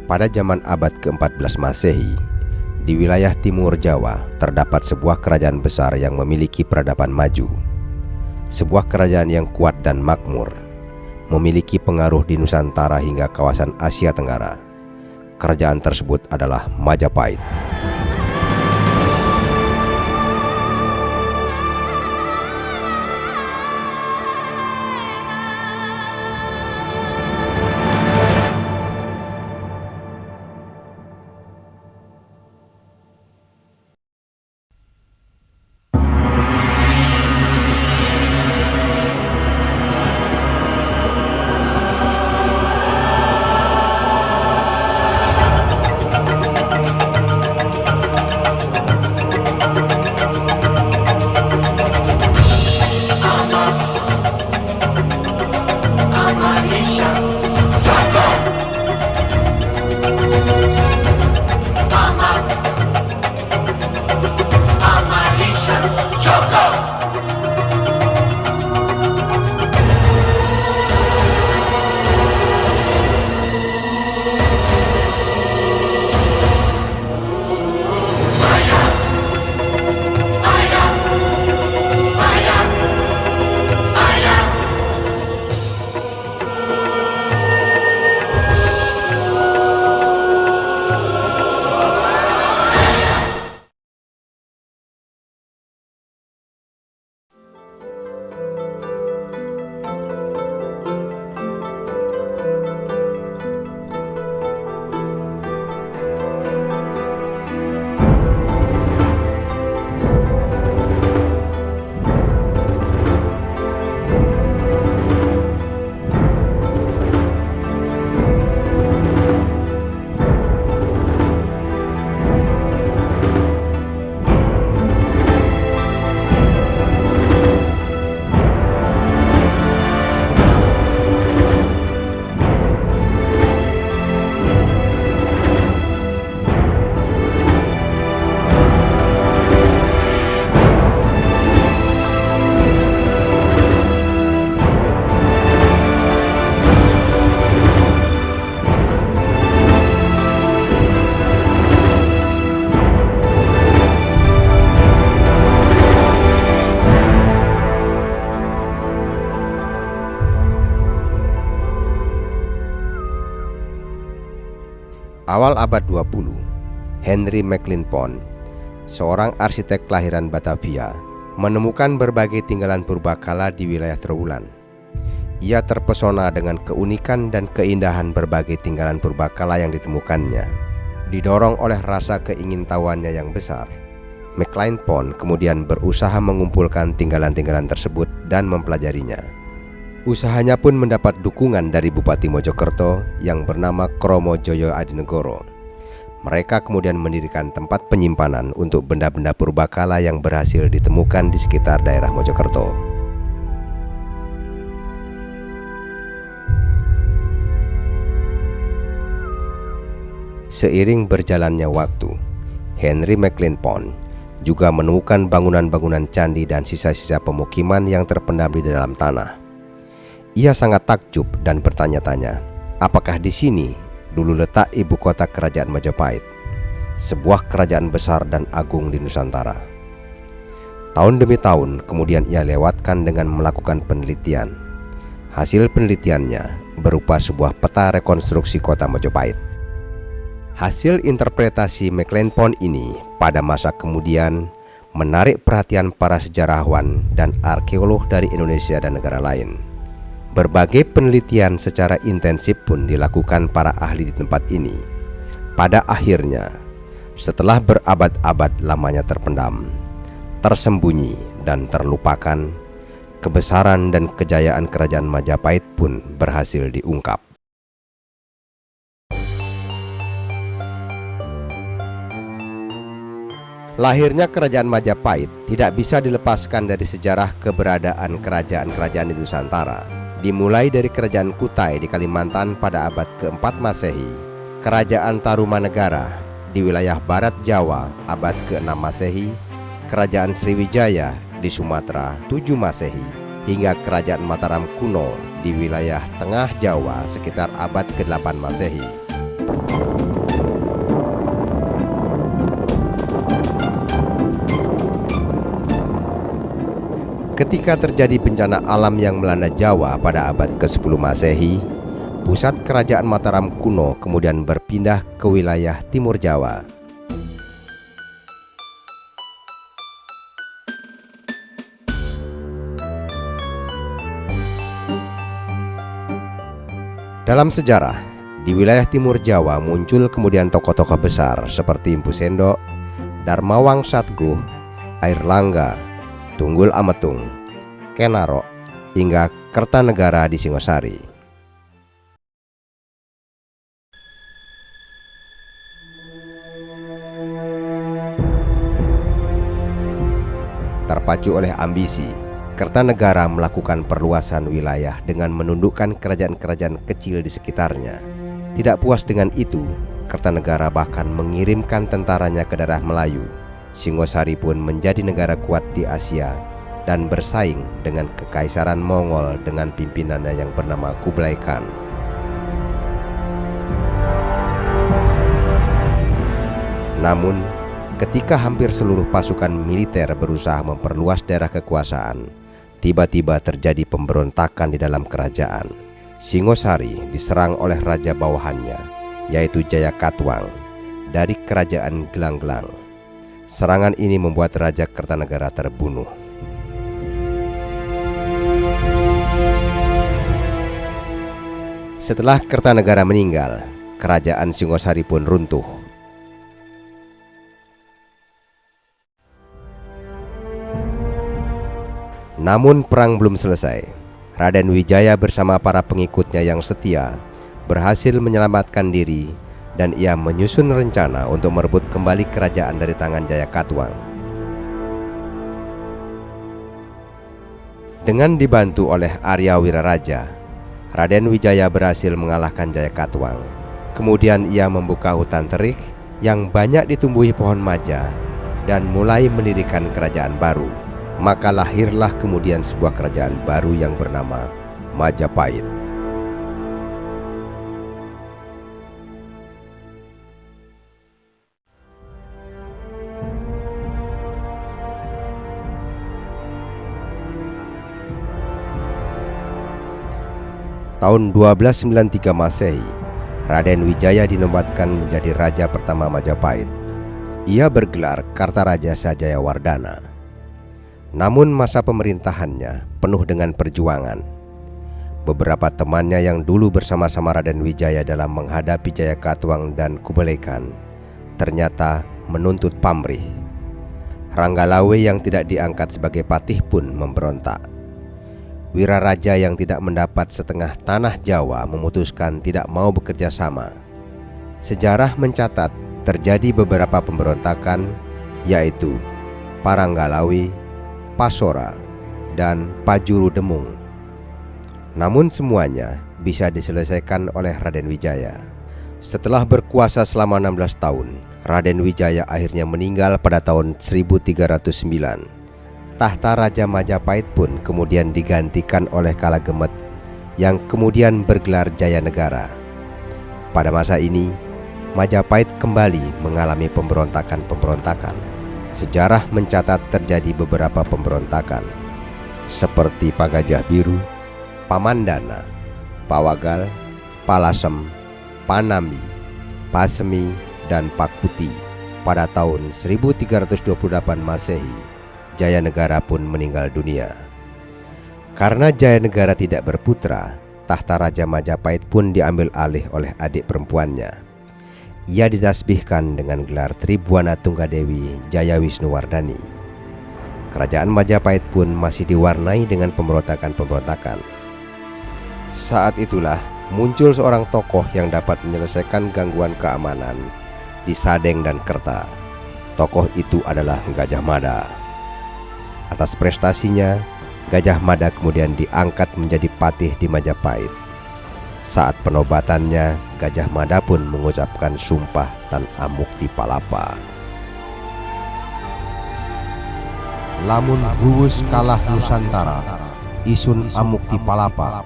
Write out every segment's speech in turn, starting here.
Pada zaman abad ke-14 Masehi, di wilayah timur Jawa terdapat sebuah kerajaan besar yang memiliki peradaban maju. Sebuah kerajaan yang kuat dan makmur, memiliki pengaruh di Nusantara hingga kawasan Asia Tenggara. Kerajaan tersebut adalah Majapahit. Awal abad 20, Henry Maclean Pond, seorang arsitek kelahiran Batavia, menemukan berbagai tinggalan purbakala di wilayah Trowulan. Ia terpesona dengan keunikan dan keindahan berbagai tinggalan purbakala yang ditemukannya. Didorong oleh rasa keingintahuannya yang besar, Maclean Pond kemudian berusaha mengumpulkan tinggalan-tinggalan tersebut dan mempelajarinya. Usahanya pun mendapat dukungan dari Bupati Mojokerto yang bernama Kromo Joyo Adinegoro. Mereka kemudian mendirikan tempat penyimpanan untuk benda-benda purbakala yang berhasil ditemukan di sekitar daerah Mojokerto. Seiring berjalannya waktu, Henry Maclean Pond juga menemukan bangunan-bangunan candi dan sisa-sisa pemukiman yang terpendam di dalam tanah. Ia sangat takjub dan bertanya-tanya, apakah di sini dulu letak ibu kota kerajaan Majapahit, sebuah kerajaan besar dan agung di Nusantara. Tahun demi tahun kemudian ia lewatkan dengan melakukan penelitian. Hasil penelitiannya berupa sebuah peta rekonstruksi kota Majapahit. Hasil interpretasi Maclean Pond ini pada masa kemudian menarik perhatian para sejarawan dan arkeolog dari Indonesia dan negara lain. Berbagai penelitian secara intensif pun dilakukan para ahli di tempat ini. Pada akhirnya, setelah berabad-abad lamanya terpendam, tersembunyi dan terlupakan, kebesaran dan kejayaan kerajaan Majapahit pun berhasil diungkap. Lahirnya kerajaan Majapahit tidak bisa dilepaskan dari sejarah keberadaan kerajaan-kerajaan di Nusantara. Dimulai dari Kerajaan Kutai di Kalimantan pada abad ke-4 Masehi, Kerajaan Tarumanegara di wilayah Barat Jawa abad ke-6 Masehi, Kerajaan Sriwijaya di Sumatera 7 Masehi, hingga Kerajaan Mataram kuno di wilayah Tengah Jawa sekitar abad ke-8 Masehi. Ketika terjadi bencana alam yang melanda Jawa pada abad ke-10 Masehi, pusat kerajaan Mataram kuno kemudian berpindah ke wilayah timur Jawa. Dalam sejarah, di wilayah timur Jawa muncul kemudian tokoh-tokoh besar seperti Empu Sendok, Darmawang Satguh, Airlangga, Tunggul Ametung, Kenarok, hingga Kertanegara di Singosari. Terpacu oleh ambisi, Kertanegara melakukan perluasan wilayah dengan menundukkan kerajaan-kerajaan kecil di sekitarnya. Tidak puas dengan itu, Kertanegara bahkan mengirimkan tentaranya ke daerah Melayu. Singosari pun menjadi negara kuat di Asia dan bersaing dengan Kekaisaran Mongol dengan pimpinannya yang bernama Kublai Khan. Namun, ketika hampir seluruh pasukan militer berusaha memperluas daerah kekuasaan, tiba-tiba terjadi pemberontakan di dalam kerajaan. Singosari diserang oleh raja bawahannya, yaitu Jayakatwang dari kerajaan Gelang-Gelang. Serangan ini membuat Raja Kertanegara terbunuh. Setelah Kertanegara meninggal, kerajaan Singosari pun runtuh. Namun perang belum selesai. Raden Wijaya bersama para pengikutnya yang setia berhasil menyelamatkan diri, dan ia menyusun rencana untuk merebut kembali kerajaan dari tangan Jayakatwang. Dengan dibantu oleh Arya Wiraraja, Raden Wijaya berhasil mengalahkan Jayakatwang. Kemudian ia membuka hutan terik yang banyak ditumbuhi pohon maja dan mulai mendirikan kerajaan baru. Maka lahirlah kemudian sebuah kerajaan baru yang bernama Majapahit. Tahun 1293 Masehi, Raden Wijaya dinobatkan menjadi raja pertama Majapahit. Ia bergelar Kartaraja Sajayawardana. Namun masa pemerintahannya penuh dengan perjuangan. Beberapa temannya yang dulu bersama-sama Raden Wijaya dalam menghadapi Jayakatwang dan Kublai Khan ternyata menuntut pamrih. Ranggalawe yang tidak diangkat sebagai patih pun memberontak. Wiraraja yang tidak mendapat setengah tanah Jawa memutuskan tidak mau bekerja sama. Sejarah mencatat terjadi beberapa pemberontakan, yaitu Paranggalawe, Pasora, dan Pajuru Demung. Namun semuanya bisa diselesaikan oleh Raden Wijaya. Setelah berkuasa selama 16 tahun, Raden Wijaya akhirnya meninggal pada tahun 1309. Tahta Raja Majapahit pun kemudian digantikan oleh Kalagemet yang kemudian bergelar Jayanegara. Pada masa ini, Majapahit kembali mengalami pemberontakan-pemberontakan. Sejarah mencatat terjadi beberapa pemberontakan seperti Pagajah Biru, Pamandana, Pawagal, Palasem, Panambi, Pasemi, dan Pakuti. Pada tahun 1328 Masehi, Jayanegara pun meninggal dunia. Karena Jayanegara tidak berputra, tahta Raja Majapahit pun diambil alih oleh adik perempuannya. Ia ditasbihkan dengan gelar Tribuana Tunggadewi Jayawisnuwardani. Kerajaan Majapahit pun masih diwarnai dengan pemberontakan-pemberontakan. Saat itulah muncul seorang tokoh yang dapat menyelesaikan gangguan keamanan di Sadeng dan Kerta. Tokoh itu adalah Gajah Mada. Atas prestasinya, Gajah Mada kemudian diangkat menjadi patih di Majapahit. Saat penobatannya, Gajah Mada pun mengucapkan sumpah Tan Amukti Palapa. Lamun buwus kalah Nusantara, isun Amukti Palapa.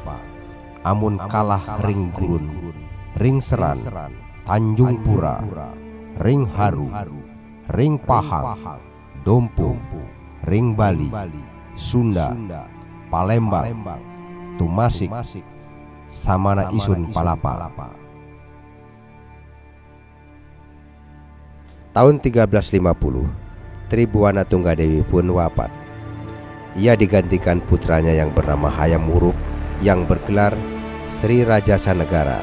Amun kalah ring Gurun, ring Seran, Tanjung Pura, ring Haru, ring Pahang, Dompung, ring Bali, Sunda, Palembang, Tumasik, Samana Isun Palapa. Tahun 1350, Tribuana Tunggadewi pun wafat. Ia digantikan putranya yang bernama Hayam Wuruk yang bergelar Sri Rajasa Negara.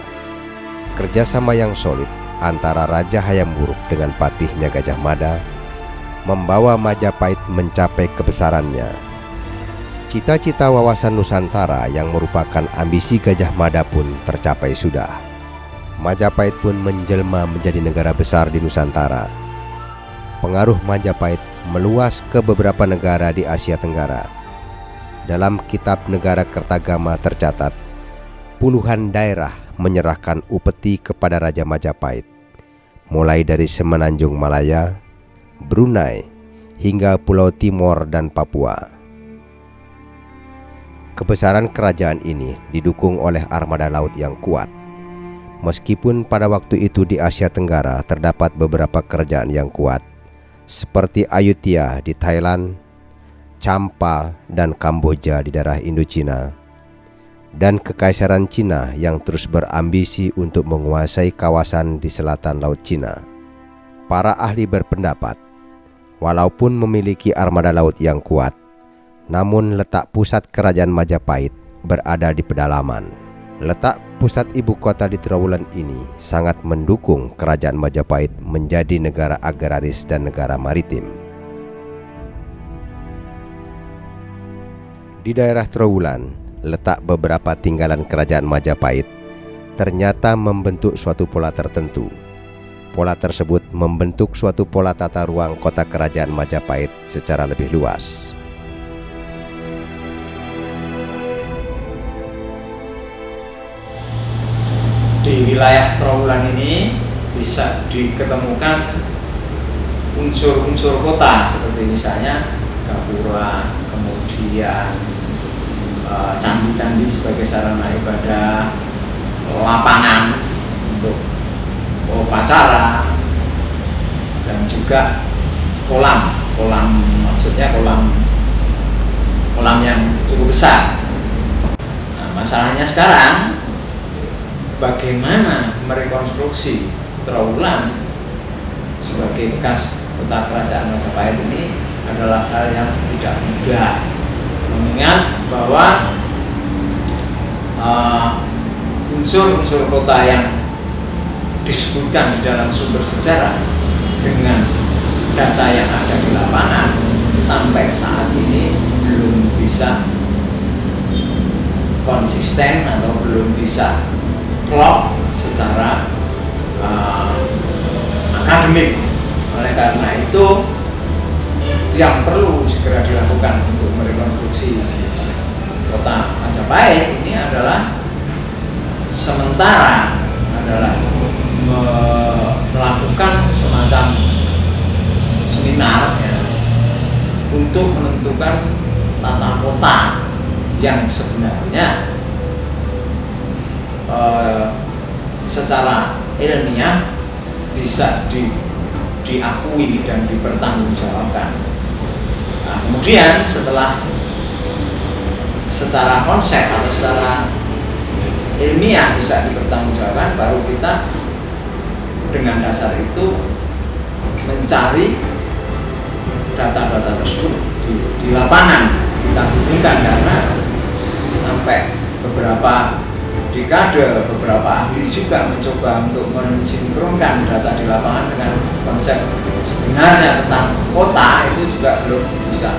Kerjasama yang solid antara Raja Hayam Wuruk dengan patihnya Gajah Mada membawa Majapahit mencapai kebesarannya. Cita-cita wawasan Nusantara yang merupakan ambisi Gajah Mada pun tercapai sudah. Majapahit pun menjelma menjadi negara besar di Nusantara. Pengaruh Majapahit meluas ke beberapa negara di Asia Tenggara. Dalam kitab Negara Kertagama tercatat, puluhan daerah menyerahkan upeti kepada Raja Majapahit, mulai dari Semenanjung Malaya, Brunei, hingga Pulau Timor dan Papua. Kebesaran kerajaan ini didukung oleh armada laut yang kuat. Meskipun pada waktu itu di Asia Tenggara terdapat beberapa kerajaan yang kuat, seperti Ayutthaya di Thailand, Champa dan Kamboja di daerah Indochina, dan Kekaisaran Cina yang terus berambisi untuk menguasai kawasan di selatan Laut Cina. Para ahli berpendapat, walaupun memiliki armada laut yang kuat, namun letak pusat kerajaan Majapahit berada di pedalaman. Letak pusat ibu kota di Trowulan ini sangat mendukung kerajaan Majapahit menjadi negara agraris dan negara maritim. Di daerah Trowulan, letak beberapa tinggalan kerajaan Majapahit ternyata membentuk suatu pola tertentu. Pola tersebut membentuk suatu pola tata ruang kota kerajaan Majapahit secara lebih luas. Di wilayah Trowulan ini bisa diketemukan unsur-unsur kota seperti misalnya gapura, kemudian candi-candi sebagai sarana ibadah, lapangan untuk upacara, dan juga kolam maksudnya kolam yang cukup besar. Nah, masalahnya sekarang bagaimana merekonstruksi Trowulan sebagai bekas kota kerajaan Majapahit ini adalah hal yang tidak mudah, mengingat bahwa unsur-unsur kota yang disebutkan di dalam sumber sejarah dengan data yang ada di lapangan sampai saat ini belum bisa konsisten atau belum bisa klop secara akademik. Oleh karena itu yang perlu segera dilakukan untuk merekonstruksi kota Majapahit ini adalah sementara adalah melakukan semacam seminar ya, untuk menentukan tata kota yang sebenarnya secara ilmiah bisa diakui dan dipertanggungjawabkan. Nah, kemudian setelah secara konsep atau secara ilmiah bisa dipertanggungjawabkan, baru kita dengan dasar itu mencari data-data tersebut di lapangan. Kita hubungkan karena sampai beberapa dekade beberapa ahli juga mencoba untuk mensinkronkan data di lapangan dengan konsep sebenarnya tentang kota, itu juga belum bisa.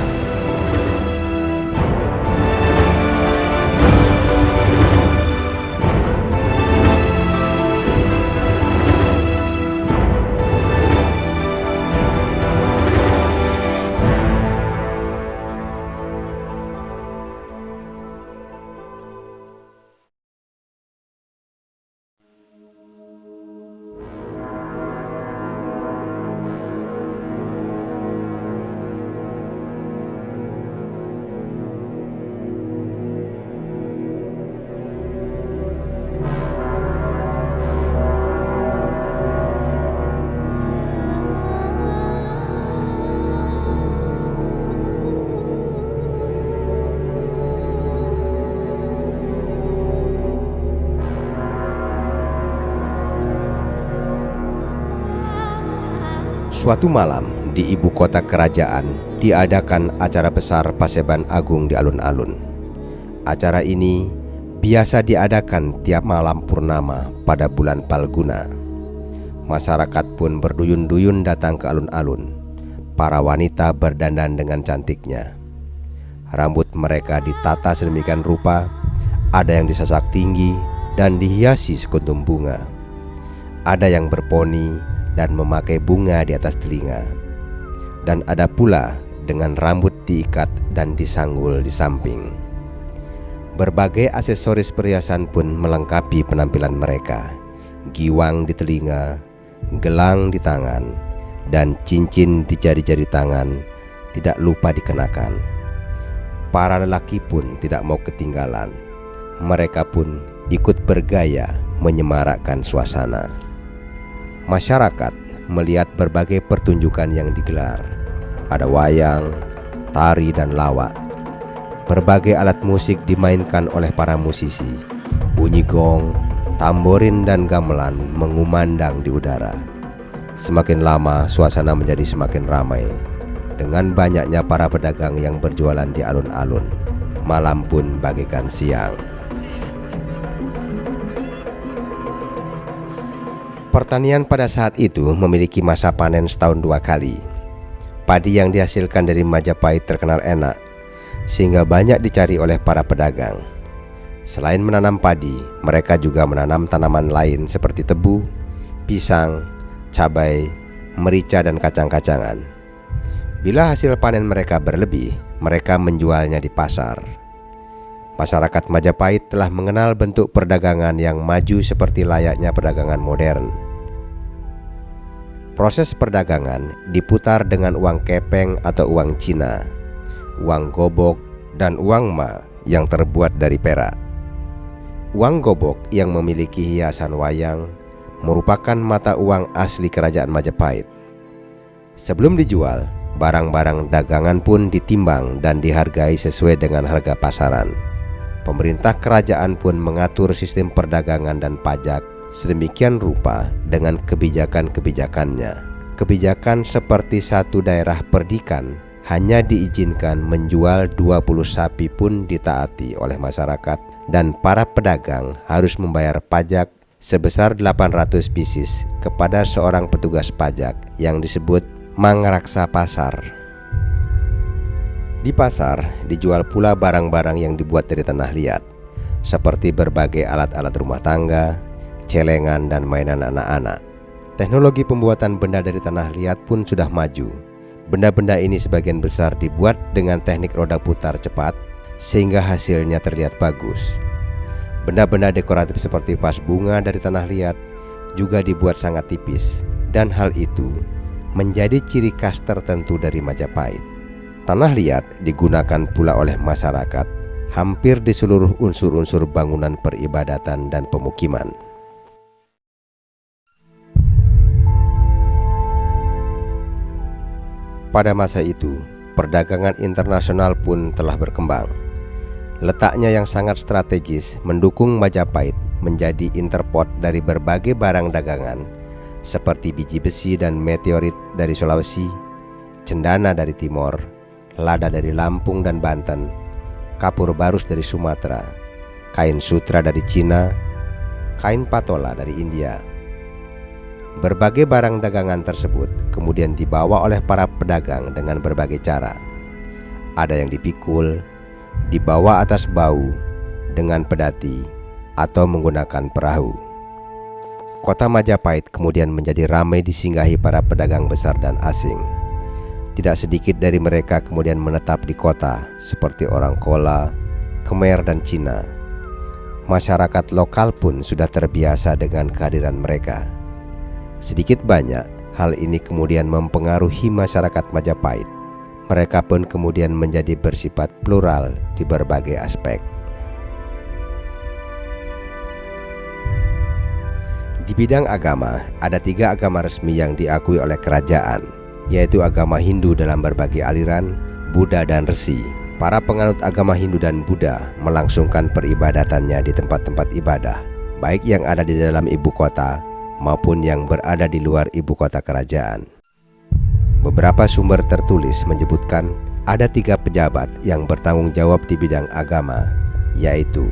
Suatu malam di ibu kota kerajaan diadakan acara besar Paseban Agung di alun-alun. Acara ini biasa diadakan tiap malam purnama pada bulan Palguna. Masyarakat pun berduyun-duyun datang ke alun-alun. Para wanita berdandan dengan cantiknya. Rambut mereka ditata sedemikian rupa, ada yang disasak tinggi dan dihiasi sekuntum bunga. Ada yang berponi dan memakai bunga di atas telinga. Dan ada pula dengan rambut diikat dan disanggul di samping. Berbagai aksesoris perhiasan pun melengkapi penampilan mereka. Giwang di telinga, gelang di tangan, dan cincin di jari-jari tangan tidak lupa dikenakan. Para lelaki pun tidak mau ketinggalan. Mereka pun ikut bergaya menyemarakkan suasana. Masyarakat melihat berbagai pertunjukan yang digelar. Ada wayang, tari, dan lawak. Berbagai alat musik dimainkan oleh para musisi. Bunyi gong, tamborin, dan gamelan mengumandang di udara. Semakin lama suasana menjadi semakin ramai. Dengan banyaknya para pedagang yang berjualan di alun-alun, malam pun bagaikan siang. Pertanian pada saat itu memiliki masa panen setahun 2 kali. Padi yang dihasilkan dari Majapahit terkenal enak, sehingga banyak dicari oleh para pedagang. Selain menanam padi, mereka juga menanam tanaman lain seperti tebu, pisang, cabai, merica, dan kacang-kacangan. Bila hasil panen mereka berlebih, mereka menjualnya di pasar. Masyarakat Majapahit telah mengenal bentuk perdagangan yang maju seperti layaknya perdagangan modern. Proses perdagangan diputar dengan uang kepeng atau uang Cina, uang gobok, dan uang ma yang terbuat dari perak. Uang gobok yang memiliki hiasan wayang merupakan mata uang asli kerajaan Majapahit. Sebelum dijual, barang-barang dagangan pun ditimbang dan dihargai sesuai dengan harga pasaran. Pemerintah kerajaan pun mengatur sistem perdagangan dan pajak sedemikian rupa dengan kebijakan-kebijakannya. Kebijakan seperti satu daerah perdikan hanya diizinkan menjual 20 sapi pun ditaati oleh masyarakat, dan para pedagang harus membayar pajak sebesar 800 pisis kepada seorang petugas pajak yang disebut mangraksa pasar. Di pasar dijual pula barang-barang yang dibuat dari tanah liat, seperti berbagai alat-alat rumah tangga, celengan, dan mainan anak-anak. Teknologi pembuatan benda dari tanah liat pun sudah maju. Benda-benda ini sebagian besar dibuat dengan teknik roda putar cepat sehingga hasilnya terlihat bagus. Benda-benda dekoratif seperti vas bunga dari tanah liat juga dibuat sangat tipis, dan hal itu menjadi ciri khas tertentu dari Majapahit. Tanah liat digunakan pula oleh masyarakat hampir di seluruh unsur-unsur bangunan peribadatan dan pemukiman. Pada masa itu, perdagangan internasional pun telah berkembang. Letaknya yang sangat strategis mendukung Majapahit menjadi interport dari berbagai barang dagangan seperti biji besi dan meteorit dari Sulawesi, cendana dari Timor, lada dari Lampung dan Banten, kapur barus dari Sumatera, kain sutra dari Cina, kain patola dari India. Berbagai barang dagangan tersebut kemudian dibawa oleh para pedagang dengan berbagai cara. Ada yang dipikul, dibawa atas bau dengan pedati, atau menggunakan perahu. Kota Majapahit kemudian menjadi ramai disinggahi para pedagang besar dan asing. Tidak sedikit dari mereka kemudian menetap di kota seperti orang Kola, Khmer, dan Cina. Masyarakat lokal pun sudah terbiasa dengan kehadiran mereka. Sedikit banyak hal ini kemudian mempengaruhi masyarakat Majapahit. Mereka pun kemudian menjadi bersifat plural di berbagai aspek. Di bidang agama, ada 3 agama resmi yang diakui oleh kerajaan, yaitu agama Hindu dalam berbagai aliran, Buddha, dan Resi. Para penganut agama Hindu dan Buddha melangsungkan peribadatannya di tempat-tempat ibadah, baik yang ada di dalam ibu kota maupun yang berada di luar ibu kota kerajaan. Beberapa sumber tertulis menyebutkan ada 3 pejabat yang bertanggung jawab di bidang agama, yaitu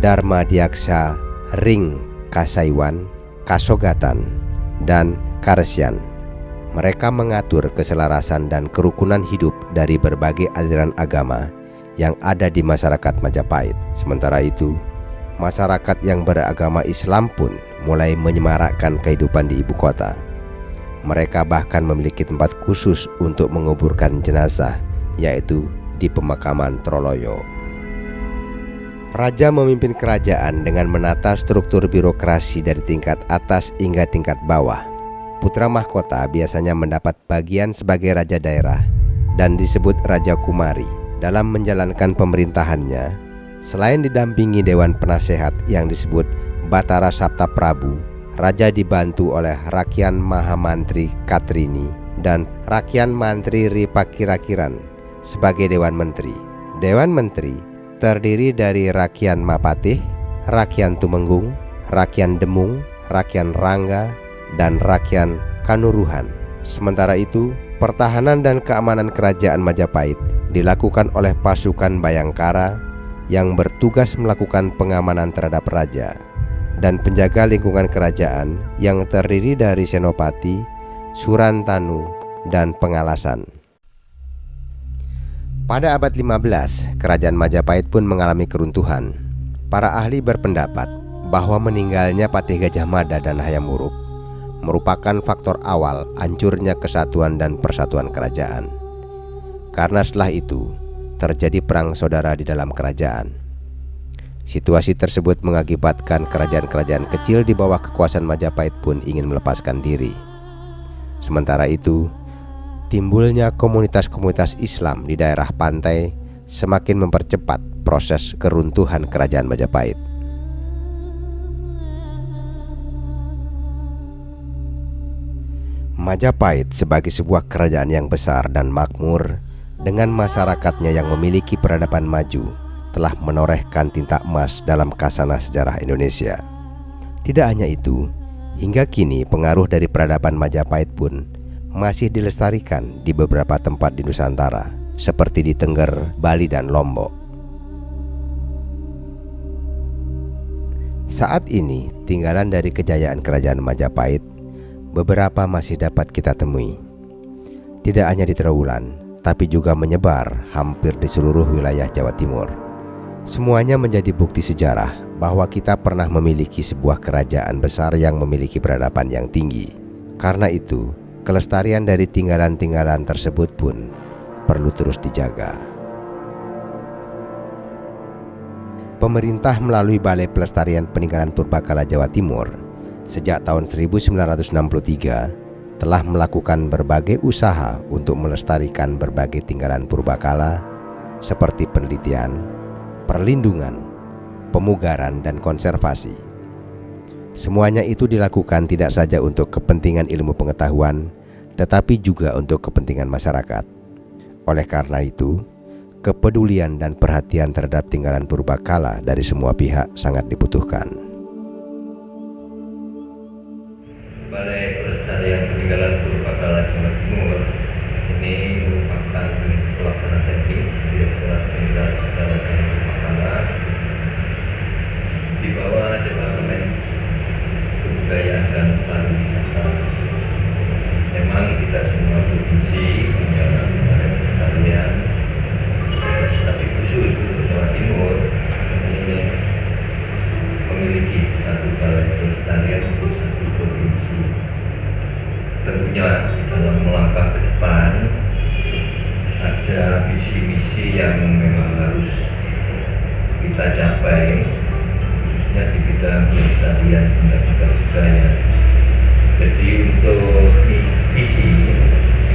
Dharma Diaksha Ring Kasaiwan, Kasogatan, dan Karesyan. Mereka mengatur keselarasan dan kerukunan hidup dari berbagai aliran agama yang ada di masyarakat Majapahit. Sementara itu, masyarakat yang beragama Islam pun mulai menyemarakkan kehidupan di ibu kota. Mereka bahkan memiliki tempat khusus untuk menguburkan jenazah, yaitu di pemakaman Troloyo. Raja memimpin kerajaan dengan menata struktur birokrasi dari tingkat atas hingga tingkat bawah. Putra mahkota biasanya mendapat bagian sebagai raja daerah dan disebut Raja Kumari. Dalam menjalankan pemerintahannya, selain didampingi Dewan Penasehat yang disebut Batara Sapta Prabu, raja dibantu oleh Rakyan Mahamantri Katrini dan Rakyan Mantri Ripakirakiran sebagai Dewan Menteri. Dewan Menteri terdiri dari Rakyan Mapatih, Rakyan Tumenggung, Rakyan Demung, Rakyan Rangga, dan Rakyan Kanuruhan. Sementara itu, pertahanan dan keamanan kerajaan Majapahit dilakukan oleh pasukan Bayangkara yang bertugas melakukan pengamanan terhadap raja dan penjaga lingkungan kerajaan yang terdiri dari senopati, surantanu, dan pengalasan. Pada abad 15, kerajaan Majapahit pun mengalami keruntuhan. Para ahli berpendapat bahwa meninggalnya Patih Gajah Mada dan Hayam Wuruk merupakan faktor awal hancurnya kesatuan dan persatuan kerajaan. Karena setelah itu terjadi perang saudara di dalam kerajaan. Situasi tersebut mengakibatkan kerajaan-kerajaan kecil di bawah kekuasaan Majapahit pun ingin melepaskan diri. Sementara itu, timbulnya komunitas-komunitas Islam di daerah pantai semakin mempercepat proses keruntuhan kerajaan Majapahit. Majapahit sebagai sebuah kerajaan yang besar dan makmur dengan masyarakatnya yang memiliki peradaban maju telah menorehkan tinta emas dalam kasanah sejarah Indonesia. Tidak hanya itu, hingga kini pengaruh dari peradaban Majapahit pun masih dilestarikan di beberapa tempat di Nusantara, seperti di Tengger, Bali, dan Lombok. Saat ini, tinggalan dari kejayaan kerajaan Majapahit beberapa masih dapat kita temui. Tidak hanya di Trowulan, tapi juga menyebar hampir di seluruh wilayah Jawa Timur. Semuanya menjadi bukti sejarah bahwa kita pernah memiliki sebuah kerajaan besar yang memiliki peradaban yang tinggi. Karena itu, kelestarian dari tinggalan-tinggalan tersebut pun perlu terus dijaga. Pemerintah melalui Balai Pelestarian Peninggalan Purbakala Jawa Timur sejak tahun 1963 telah melakukan berbagai usaha untuk melestarikan berbagai tinggalan purbakala seperti penelitian, perlindungan, pemugaran, dan konservasi. Semuanya itu dilakukan tidak saja untuk kepentingan ilmu pengetahuan, tetapi juga untuk kepentingan masyarakat. Oleh karena itu, kepedulian dan perhatian terhadap tinggalan purbakala dari semua pihak sangat dibutuhkan. Balai Pelestarian Peninggalan Purbakala Jawa Timur ini merupakan pelaksana teknis Direktorat Jenderal Sejarah dan Purbakala di bawah Departemen Kebudayaan dan Pariwisata. Memang kita semua provinsi punya balai pelestarian, tapi khusus untuk Jawa Timur ini memiliki satu balai pelestarian untuk satu provinsi. Tentunya dalam melangkah ke depan ada visi-misi yang memang harus kita capai, khususnya di bidang pelestarian benda-benda budaya. Jadi untuk visi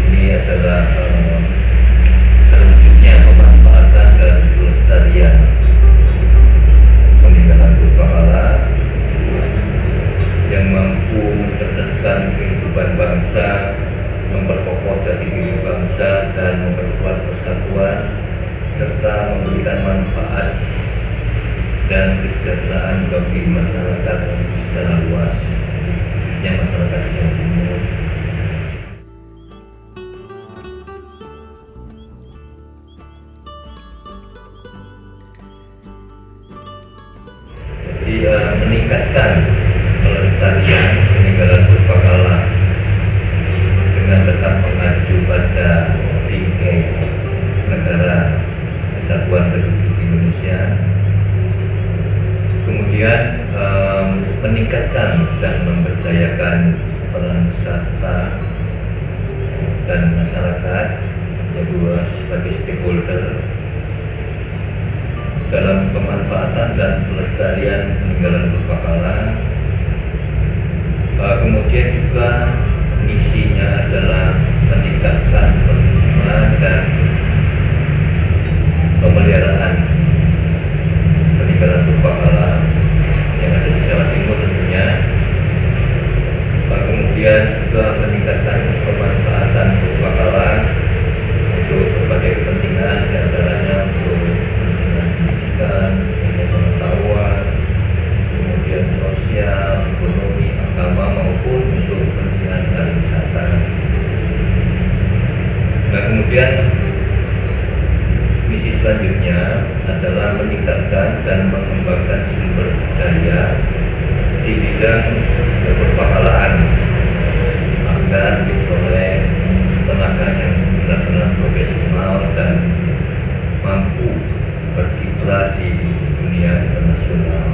ini adalah terwujudnya pemanfaatan dan pelestarian peninggalan purbakala yang mampu mencerdaskan kehidupan bangsa, memperkokoh jati diri bangsa, dan memperkuat persatuan, serta memberikan manfaat dan kesejahteraan bagi masyarakat secara luas, khususnya masyarakat Jawa Timur. meningkatkan pelestarian peninggalan purbakala dengan tetap mengacu pada bingkai negara Kesatuan Republik Indonesia. Kemudian meningkatkan dan memberdayakan peran swasta dan masyarakat sebagai stakeholder dalam pemanfaatan dan pelestarian peninggalan purbakala. Kemudian juga misinya adalah meningkatkan perlindungan dan pemeliharaan peninggalan purbakala yang ada di Jawa Timur tentunya. Kemudian juga meningkatkan pemanfaatan purbakala untuk berbagai kepentingan, diantaranya untuk kepentingan pendidikan, pengetahuan, kemudian sosial, ekonomi, agama, maupun untuk kepentingan pariwisata. Nah, kemudian misi selanjutnya adalah meningkatkan dan mengembangkan sumber daya di bidang kepurbakalaan agar diperoleh tenaga yang benar-benar profesional dan mampu berkiprah di dunia internasional.